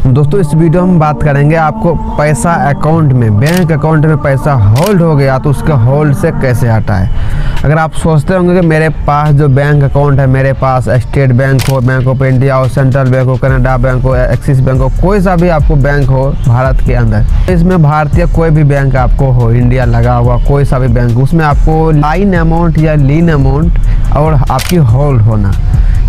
दोस्तों इस वीडियो में बात करेंगे आपको पैसा अकाउंट में, बैंक अकाउंट में पैसा होल्ड हो गया तो उसके होल्ड से कैसे हटाएं। अगर आप सोचते होंगे कि मेरे पास जो बैंक अकाउंट है, मेरे पास स्टेट बैंक हो, बैंक ऑफ इंडिया हो, सेंट्रल बैंक हो, कनाडा बैंक हो, एक्सिस बैंक हो, कोई सा भी आपको बैंक हो भारत के अंदर, इसमें भारतीय कोई भी बैंक आपको हो, इंडिया लगा हुआ कोई सा भी बैंक, उसमें आपको लाइन अमाउंट या लीन अमाउंट और आपकी होल्ड होना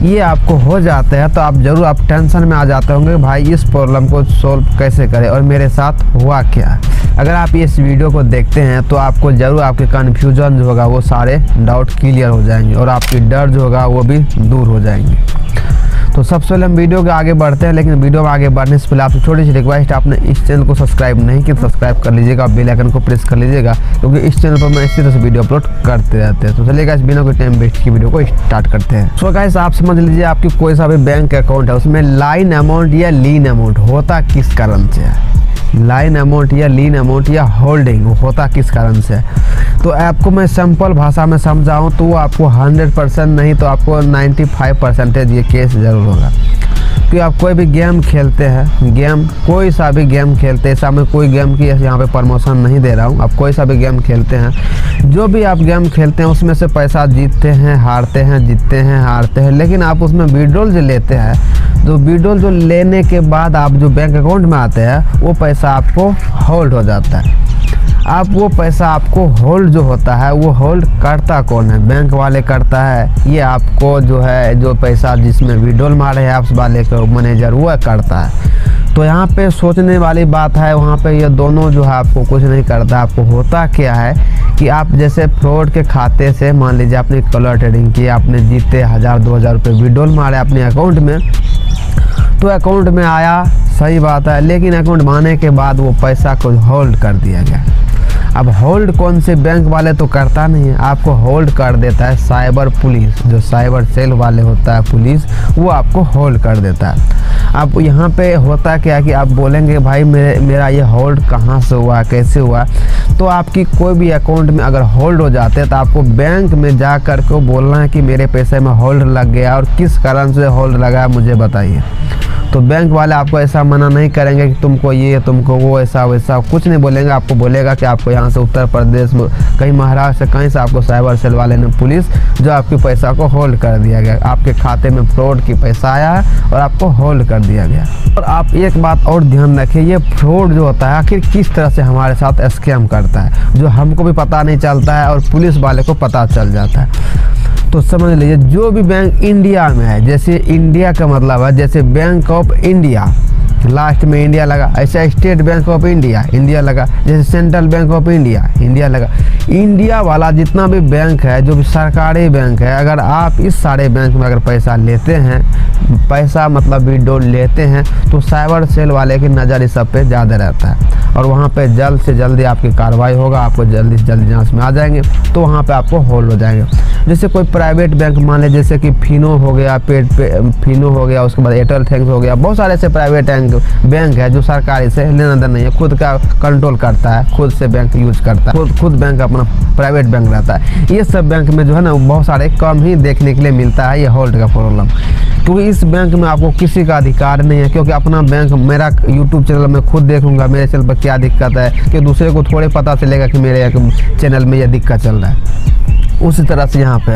ये आपको हो जाता है तो आप जरूर आप टेंशन में आ जाते होंगे भाई इस प्रॉब्लम को सोल्व कैसे करें और मेरे साथ हुआ क्या। अगर आप इस वीडियो को देखते हैं तो आपको जरूर आपके कन्फ्यूजन जो होगा वो सारे डाउट क्लियर हो जाएंगे और आपकी डर जो होगा वो भी दूर हो जाएंगे। तो सबसे पहले हम वीडियो के आगे बढ़ते हैं, लेकिन वीडियो में आगे बढ़ने से पहले आपसे छोटी सी रिक्वेस्ट, आपने इस चैनल को सब्सक्राइब नहीं किया तो सब्सक्राइब कर लीजिएगा, बेल आइकन को प्रेस कर लीजिएगा क्योंकि इस चैनल पर मैं इसी तरह से वीडियो अपलोड करते रहते हैं। तो चलिए गाइस बिना कोई टाइम वेस्ट की वीडियो को स्टार्ट करते हैं। सो गाइस आप समझ लीजिए आपकी कोई सा भी बैंक अकाउंट है उसमें लाइन अमाउंट या लीन अमाउंट होता किस कारण से है, लाइन अमाउंट या लीन अमाउंट या होल्डिंग होता किस कारण से है। तो आपको मैं सिंपल भाषा में समझाऊं तो वो आपको 100% नहीं तो आपको 95% ये केस ज़रूर होगा। कि आप कोई भी गेम खेलते हैं, गेम कोई सा भी गेम खेलते हैं, ऐसा मैं कोई गेम की यहाँ पे प्रमोशन नहीं दे रहा हूँ, आप कोई सा भी गेम खेलते हैं, जो भी आप गेम खेलते हैं उसमें से पैसा जीतते हैं हारते हैं, जीतते हैं हारते हैं, लेकिन आप उसमें विड्रॉल जो लेते हैं, जो विड्रॉल जो लेने के बाद आप जो बैंक अकाउंट में आते हैं वो पैसा आपको होल्ड हो जाता है। आप वो पैसा आपको होल्ड जो होता है वो होल्ड करता कौन है, बैंक वाले करता है, ये आपको जो है जो पैसा जिसमें विड्रॉल मारे हैं आप वाले को मैनेजर वो करता है। तो यहाँ पे सोचने वाली बात है, वहाँ पे ये दोनों जो है आपको कुछ नहीं करता। आपको होता क्या है कि आप जैसे फ्रॉड के खाते से मान लीजिए आपने कलर ट्रेडिंग की, आपने जीते 1000-2000 रुपये विड्रॉल मारे अपने अकाउंट में, तो अकाउंट में आया सही बात है, लेकिन अकाउंट में आने के बाद वो पैसा को होल्ड कर दिया गया। अब होल्ड कौन से बैंक वाले तो करता नहीं है, आपको होल्ड कर देता है साइबर पुलिस, जो साइबर सेल वाले होता है पुलिस, वो आपको होल्ड कर देता है। अब यहाँ पे होता क्या है कि आप बोलेंगे भाई मेरा ये होल्ड कहाँ से हुआ, कैसे हुआ। तो आपकी कोई भी अकाउंट में अगर होल्ड हो जाते हैं तो आपको बैंक में जा कर के बोलना है कि मेरे पैसे में होल्ड लग गया और किस कारण से होल्ड लगा मुझे बताइए। तो बैंक वाले आपको ऐसा मना नहीं करेंगे कि तुमको ये तुमको वो ऐसा वैसा कुछ नहीं बोलेंगे। आपको बोलेगा कि आपको यहाँ से उत्तर प्रदेश में कहीं महाराष्ट्र से कहीं से आपको साइबर सेल वाले ने पुलिस जो आपके पैसा को होल्ड कर दिया गया, आपके खाते में फ्रॉड की पैसा आया है और आपको होल्ड कर दिया गया। और आप एक बात और ध्यान रखिए, ये फ्रॉड जो होता है आखिर किस तरह से हमारे साथ स्कैम करता है, जो हमको भी पता नहीं चलता है और पुलिस वाले को पता चल जाता है। तो समझ लीजिए जो भी बैंक इंडिया में है, जैसे इंडिया का मतलब है जैसे बैंक ऑफ इंडिया, लास्ट में इंडिया लगा, ऐसा state bank of India India लगा, जैसे central bank of India India लगा। इंडिया वाला जितना भी बैंक है, जो भी सरकारी बैंक है, अगर आप इस सारे बैंक में अगर पैसा लेते हैं, पैसा मतलब विड्रॉल लेते हैं, तो साइबर सेल वाले की नज़र इस सब पे ज़्यादा रहता है और वहाँ पे जल्द से जल्दी आपकी कार्रवाई होगा, आपको जल्दी से जल्दी जांच में आ जाएंगे तो वहाँ पे आपको होल्ड हो जाएंगे। जैसे कोई प्राइवेट बैंक मान ले, जैसे कि फिनो हो गया, फिनो हो गया, उसके बाद एयरटेल थैंक्स हो गया, बहुत सारे ऐसे प्राइवेट बैंक है जो सरकारी से लेना देना नहीं है, खुद का कंट्रोल करता है, खुद से बैंक यूज करता है, खुद बैंक अपना प्राइवेट बैंक रहता है। ये सब बैंक में जो है ना बहुत सारे कम ही देखने के लिए मिलता है ये होल्ड का प्रॉब्लम, क्योंकि इस बैंक में आपको किसी का अधिकार नहीं है। क्योंकि अपना बैंक मेरा यूट्यूब चैनल में खुद देखूंगा मेरे चैनल पर क्या दिक्कत है, कि दूसरे को थोड़े पता चलेगा कि मेरे चैनल में यह दिक्कत चल रहा है। उसी तरह से यहाँ पे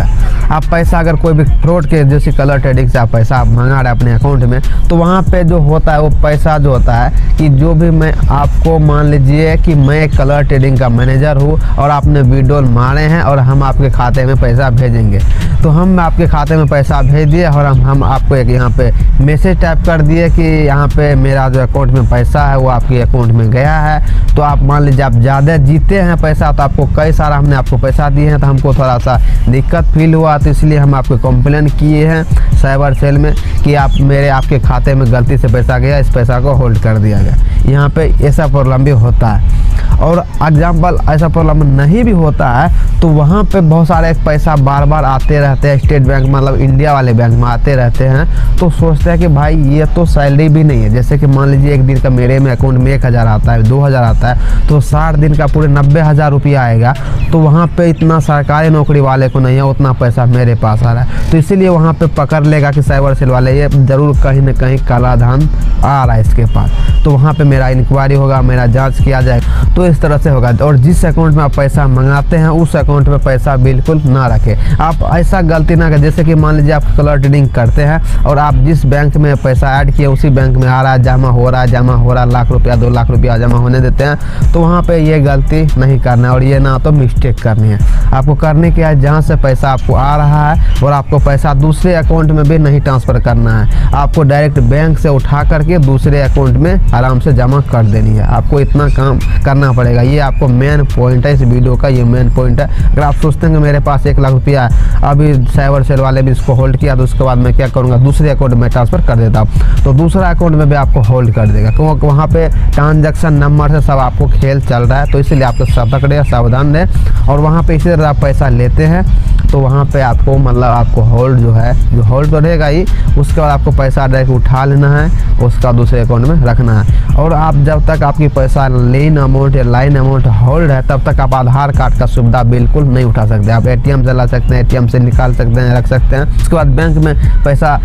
आप पैसा अगर कोई भी फ्रॉड के जैसे कलर ट्रेडिंग से आप पैसा आप मंगा रहे हैं अपने अकाउंट में, तो वहाँ पे जो होता है वो पैसा जो होता है कि जो भी मैं आपको मान लीजिए कि मैं कलर ट्रेडिंग का मैनेजर हूँ और आपने विड्रॉल मारे हैं और हम आपके खाते में पैसा भेजेंगे, तो हम आपके खाते में पैसा भेज दिए और हम आपको एक यहाँ पे मैसेज टाइप कर दिए कि यहाँ पे मेरा जो अकाउंट में पैसा है वो आपके अकाउंट में गया है। तो आप मान लीजिए आप ज़्यादा जीते हैं पैसा, तो आपको कई सारा हमने आपको पैसा दिए हैं, तो हमको थोड़ा सा दिक्कत फील हुआ, तो इसलिए हम आपको कंप्लेन किए हैं साइबर सेल में कि आपके खाते में गलती से पैसा गया, इस पैसा को होल्ड कर दिया गया। यहाँ पे ऐसा प्रॉब्लम भी होता है। और एग्जाम्पल ऐसा प्रॉब्लम नहीं भी होता है तो वहाँ पे बहुत सारे पैसा बार बार आते रहते हैं, स्टेट बैंक मतलब इंडिया वाले बैंक में आते रहते हैं, तो सोचते हैं कि भाई ये तो सैलरी भी नहीं है। जैसे कि मान लीजिए एक दिन का मेरे में अकाउंट में 1000 आता है, 2000 आता है, तो 60 दिन का पूरे 90,000 रुपया आएगा। तो वहाँ पे इतना सरकारी नौकरी वाले को नहीं है उतना पैसा मेरे पास आ रहा है, तो इसीलिए वहाँ पे पकड़ लेगा कि साइबर सेल वाले ये जरूर कहीं ना कहीं काला धन आ आ रहा है इसके पास, तो वहाँ पे मेरा इंक्वायरी होगा, मेरा जांच किया जाएगा। तो इस तरह से होगा। और जिस अकाउंट में आप पैसा मंगाते हैं उस अकाउंट में पैसा बिल्कुल ना रखें। आप ऐसा गलती ना करें, जैसे कि मान लीजिए आप कलर ट्रेडिंग करते हैं और आप जिस बैंक में पैसा ऐड किए उसी बैंक में आ रहा है, जमा हो रहा है, लाख रुपया 2 लाख रुपया जमा होने देते हैं, तो वहाँ पे ये गलती नहीं करना है और ये ना तो मिस्टेक करनी है। आपको करने के है जहाँ से पैसा आपको आ रहा है और आपको पैसा दूसरे अकाउंट में भी नहीं ट्रांसफ़र करना है, आपको डायरेक्ट बैंक से उठा करके दूसरे अकाउंट में आराम से जमा कर देनी है। आपको इतना काम करना पड़ेगा। ये आपको मेन पॉइंट है इस वीडियो का, ये मेन पॉइंट है। अगर आप सोचते हैं कि मेरे पास 1 लाख रुपया है, अभी साइबर सेल वाले भी इसको होल्ड किया, तो उसके बाद मैं क्या करूँगा, दूसरे अकाउंट में ट्रांसफ़र कर देता हूँ, तो दूसरा अकाउंट में भी आपको होल्ड कर देगा, क्योंकि वहाँ पे ट्रांजैक्शन नंबर से सब आपको खेल चल रहा है। तो इसलिए आपको सतर्क रहे, सावधान रहे। और वहाँ पे इसी तरह आप पैसा लेते हैं तो वहाँ पे आपको मतलब आपको होल्ड जो होल्ड तो रहेगा ही, उसके बाद आपको पैसा डायरेक्ट उठा लेना है, उसका दूसरे अकाउंट में रखना है। और आप जब तक आपकी पैसा लेन अमाउंट या लाइन अमाउंट होल्ड है, तब तक आप आधार कार्ड का सुविधा बिल्कुल नहीं उठा सकते। आप ATM से ला सकते हैं, ATM से निकाल सकते हैं, रख सकते हैं। उसके बाद बैंक में पैसा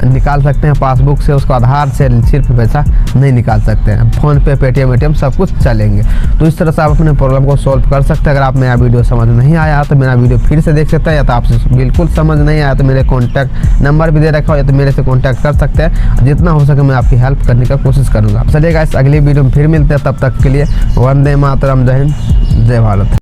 निकाल सकते हैं पासबुक से, उसको आधार से सिर्फ पैसा नहीं निकाल सकते हैं। फ़ोन पे, पेटीएम, ATM सब कुछ चलेंगे। तो इस तरह से आप अपने प्रॉब्लम को सॉल्व कर सकते हैं। अगर आप मेरा वीडियो समझ नहीं आया तो मेरा वीडियो फिर से देख सकते हैं, या तो आपसे बिल्कुल समझ नहीं आया तो मेरे कॉन्टैक्ट नंबर भी दे रखा हो, या तो मेरे से कॉन्टैक्ट कर सकते हैं। जितना हो सके मैं आपकी हेल्प करने का कोशिश करूँगा। चलिए गाइस, अगली वीडियो में फिर मिलते हैं, तब तक के लिए वंदे मातरम, जय हिंद, जय भारत।